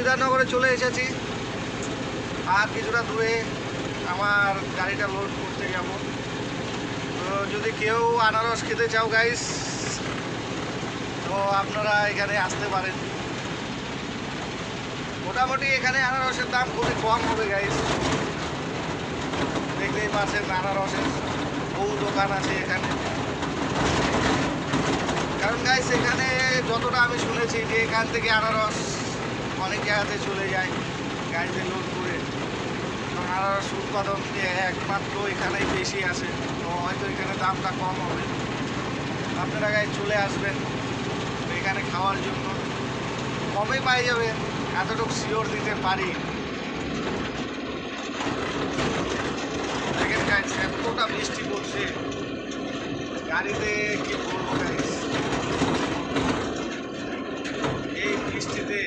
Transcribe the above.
বিধাননগরে চলে এসেছি। আর কিছুটা দূরে আমার গাড়িটা লোড করতে যাব। তো যদি কেউ আনারস খেতে চাও গাইস, তো আপনারা এখানে আসতে পারেন। মোটামুটি এখানে আনারসের দাম খুবই কম হবে গাইস। দেখতেই পাচ্ছেন আনারসের বহু দোকান আছে এখানে। কারণ গাইস এখানে যতটা আমি শুনেছি যে এখান থেকে আনারস অনেক জায়গাতে চলে যায় গাড়িতে লোড করে। কারণ আনারস উৎপাদন একমাত্র এখানেই বেশি আছে, তো হয়তো এখানে দামটা কম হবে। আপনারা গাইস চলে আসবেন এখানে খাওয়ার জন্য, কমে পাই যাবেন, এতটুকু শিওর দিতে পারি। দেখেন গাইস এতটা বৃষ্টি পড়ছে, গাড়িতে কি বলবো গাইস, এই বৃষ্টিতে